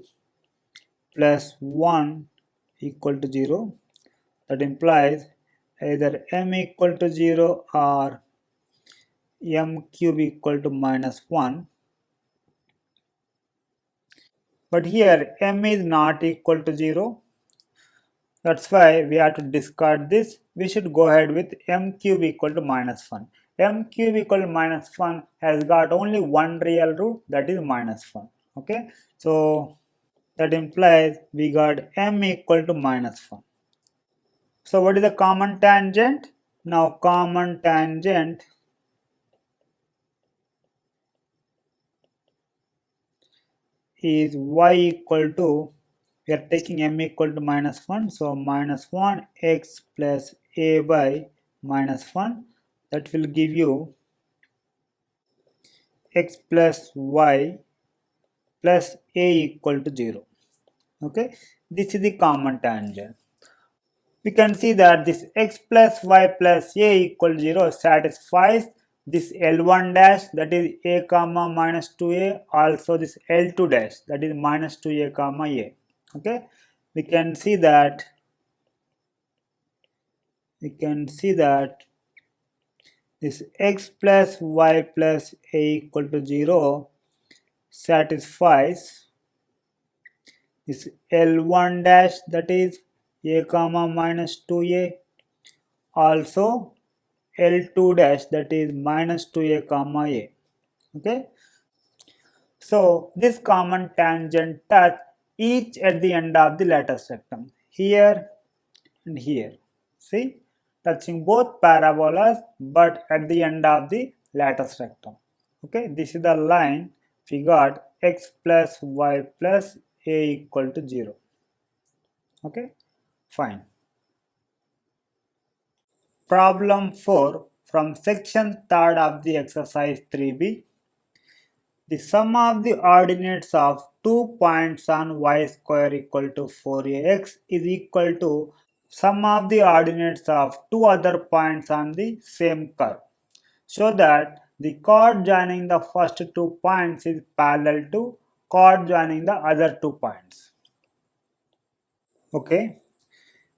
plus 1 equal to 0. That implies either m equal to 0 or m cube equal to minus 1. But here m is not equal to 0. That's why we have to discard this. We should go ahead with m cube equal to minus 1. M cube equal to minus 1 has got only one real root, that is minus 1. Okay, so that implies we got m equal to minus 1. So what is the common tangent? Now common tangent is y equal to, we are taking m equal to minus 1, so minus 1 x plus a by minus 1, that will give you x plus y plus a equal to 0. Okay, this is the common tangent. We can see that this x plus y plus a equal to 0 satisfies this L1 dash, that is a comma minus 2a, also this L2 dash, that is minus 2a comma a. Okay, we can see that this x plus y plus a equal to 0 satisfies this L1 dash, that is a comma minus 2a, also L2 dash, that is minus 2a comma a. Okay, so this common tangent touch each at the end of the lattice rectum, here and here. See, touching both parabolas but at the end of the lattice rectum. Okay, this is the line we got x plus y plus a equal to 0. Okay, fine. Problem 4 from section 3rd of the exercise 3b. The sum of the ordinates of 2 points on y square equal to 4ax is equal to sum of the ordinates of two other points on the same curve. Show that the chord joining the first 2 points is parallel to chord joining the other 2 points. Okay,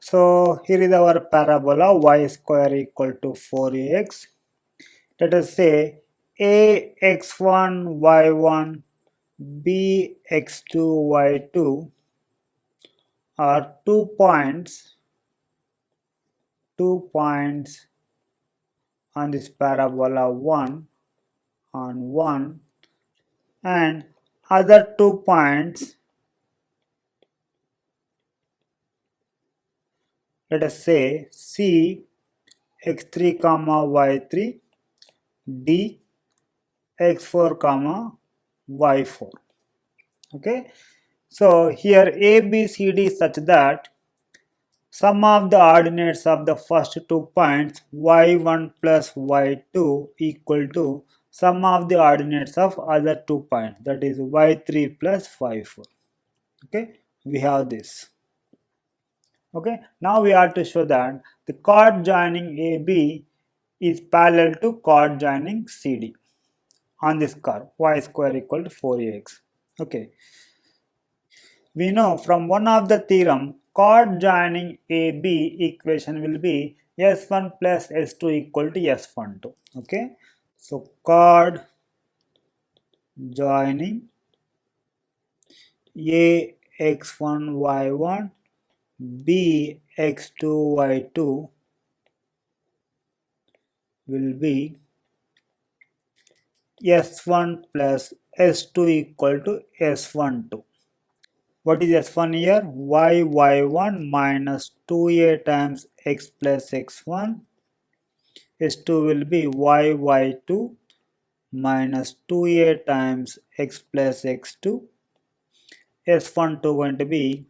so here is our parabola y square equal to 4ax. Let us say a x1 y1 b x2 y2 are 2 points on this parabola 1 on 1, and other 2 points let us say C x3 comma y3 d x4 comma y4. Okay, so here A, B, C, D is such that sum of the ordinates of the first 2 points y1 plus y2 equal to sum of the ordinates of other 2 points, that is y3 plus y4. Okay, we have this. Okay, now we have to show that the chord joining AB is parallel to chord joining CD on this curve y square equal to 4ax. Okay, we know from one of the theorem chord joining AB equation will be S1 plus S2 equal to S12. Okay, so chord joining A x1 y1 B x2 y2 will be S1 plus S2 equal to S12. What is S1 here? Y1 minus 2a times x plus x1. S2 will be y2 minus 2a times x plus x2. S12 going to be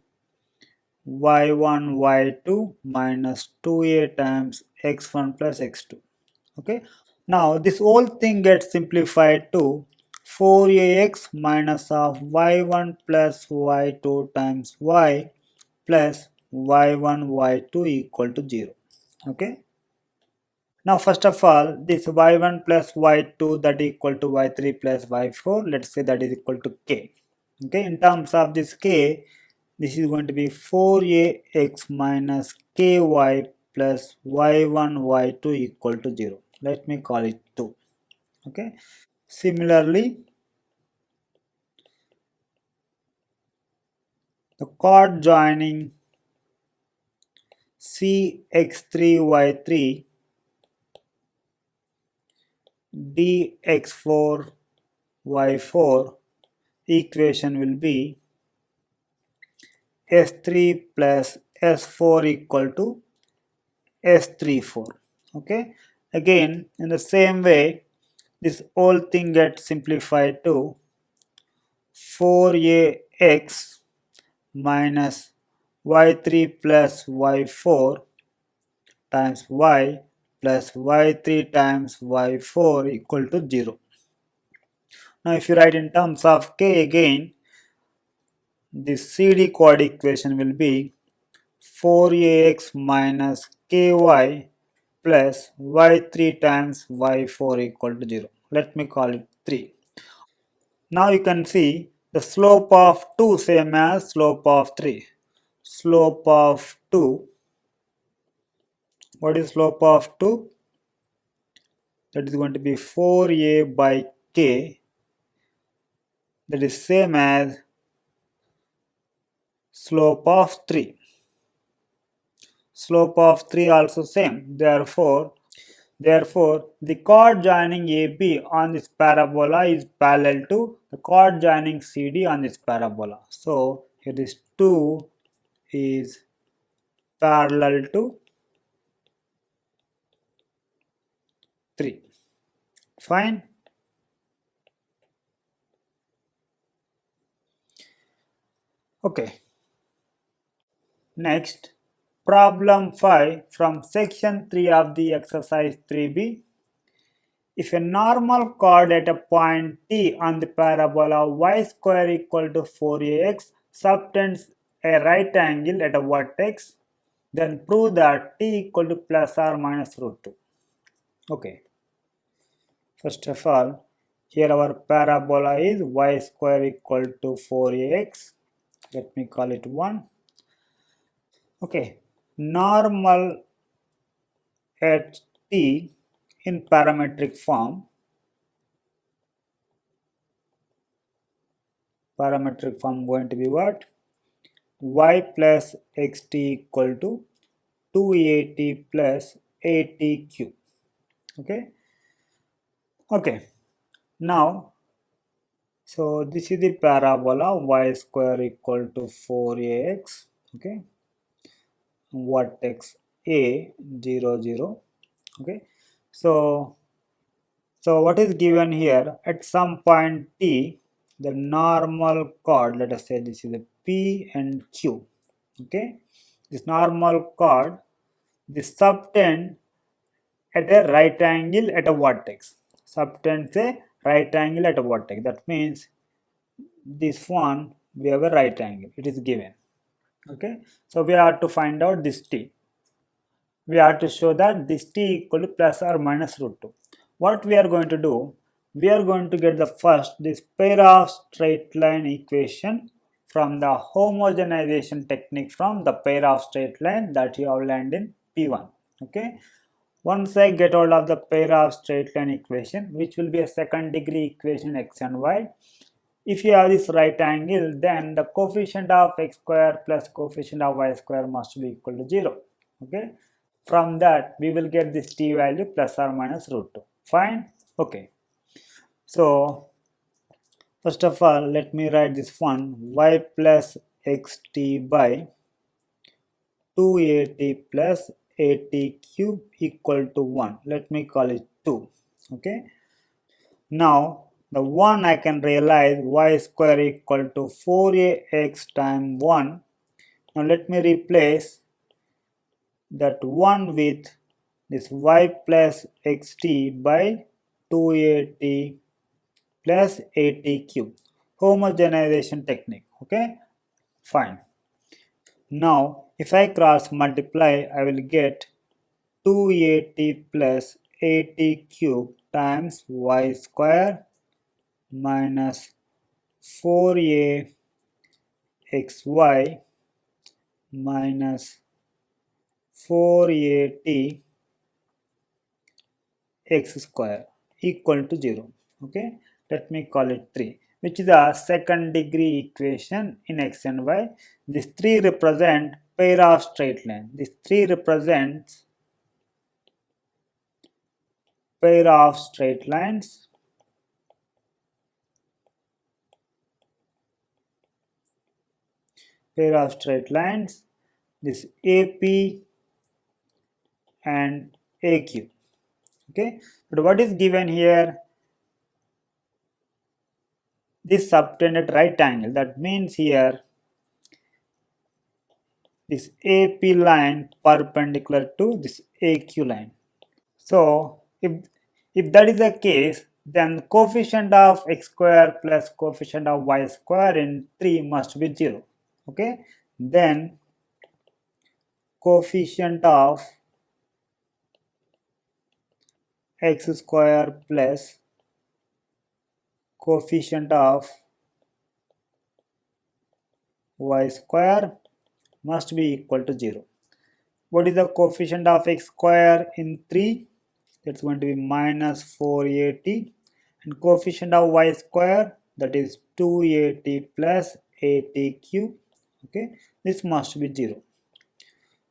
y1 y2 minus 2a times x1 plus x2. Okay, now this whole thing gets simplified to 4ax minus of y1 plus y2 times y plus y1 y2 equal to 0. Okay, now first of all this y1 plus y2 that equal to y3 plus y4, let's say that is equal to k. Okay, in terms of this k, this is going to be 4ax minus ky plus y1 y2 equal to 0. Let me call it 2. Okay, similarly the chord joining cx3y3 dx4 y4 equation will be s3 plus s4 equal to s34. Okay, again in the same way this whole thing gets simplified to 4ax minus y3 plus y4 times y plus y3 times y4 equal to 0. Now if you write in terms of k again, this CD chord equation will be 4ax minus ky plus y3 times y4 equal to 0. Let me call it 3. Now you can see the slope of 2 same as slope of 3. Slope of 2, what is slope of 2? That is going to be 4a by k, that is same as slope of 3. Slope of 3 also same. Therefore, the chord joining AB on this parabola is parallel to the chord joining CD on this parabola. So, here this 2 is parallel to 3. Fine. Okay. Next, problem 5 from section 3 of the exercise 3b. If a normal chord at a point T on the parabola y square equal to 4ax subtends a right angle at a vertex, then prove that T equal to plus or minus root 2. Okay. First of all, here our parabola is y square equal to 4ax. Let me call it 1. Okay. Normal at T in parametric form. Parametric form going to be what? Y plus xt equal to 2at plus atq. Okay. Now, so this is the parabola y square equal to 4ax. Okay. vertex A 0 0. Okay, so what is given here at some point T, the normal chord, let us say this is a P and Q. Okay, this normal chord, the subtend at a right angle at a vertex. Subtends a right angle at a vertex. That means this one we have a right angle. It is given. Okay, so we have to find out this T. We have to show that this T equal to plus or minus root 2. What we are going to do? We are going to get the first this pair of straight line equation from the homogenization technique from the pair of straight line that you have learned in P1. Okay. Once I get hold of the pair of straight line equation, which will be a second degree equation x and y, if you have this right angle, then the coefficient of x square plus coefficient of y square must be equal to 0. Okay. From that, we will get this t value plus or minus root 2. Fine. Okay. So, first of all, let me write this one, y plus xt by 2at plus at cube equal to 1. Let me call it 2. Okay. Now, the 1 I can realize y square equal to 4ax times 1. Now, let me replace that 1 with this y plus xt by 2at plus at cube. Homogenization technique. Okay. Fine. Now, if I cross multiply, I will get 2at plus at cube times y square minus 4a xy minus 4at x square equal to 0. Okay, let me call it 3, which is a second degree equation in x and y. These 3 represent pair of straight line. This 3 represents pair of straight lines. Pair of straight lines. This AP and AQ. Okay, but what is given here? This subtended right angle. That means here this AP line perpendicular to this AQ line. So if that is the case, then coefficient of x square plus coefficient of y square in 3 must be 0. Okay, then coefficient of x square plus coefficient of y square must be equal to 0. What is the coefficient of x square in 3? That's going to be minus 4at, and coefficient of y square, that is 2at plus at cube. Okay, this must be 0.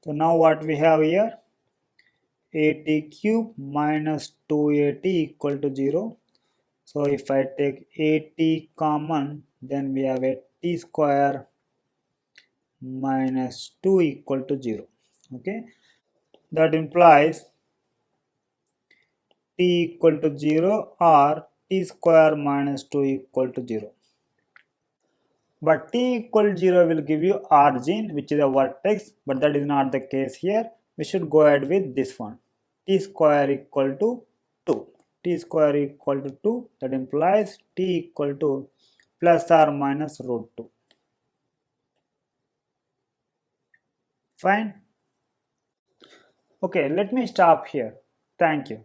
So now what we have here, at cube minus 2at equal to 0. So if I take at common, then we have a t square minus 2 equal to 0. Okay, that implies t equal to 0 or t square minus 2 equal to 0. But t equal to 0 will give you origin, which is a vertex, but that is not the case here. We should go ahead with this one. T square equal to 2. T square equal to 2, that implies t equal to plus or minus root 2. Fine. Okay, let me stop here. Thank you.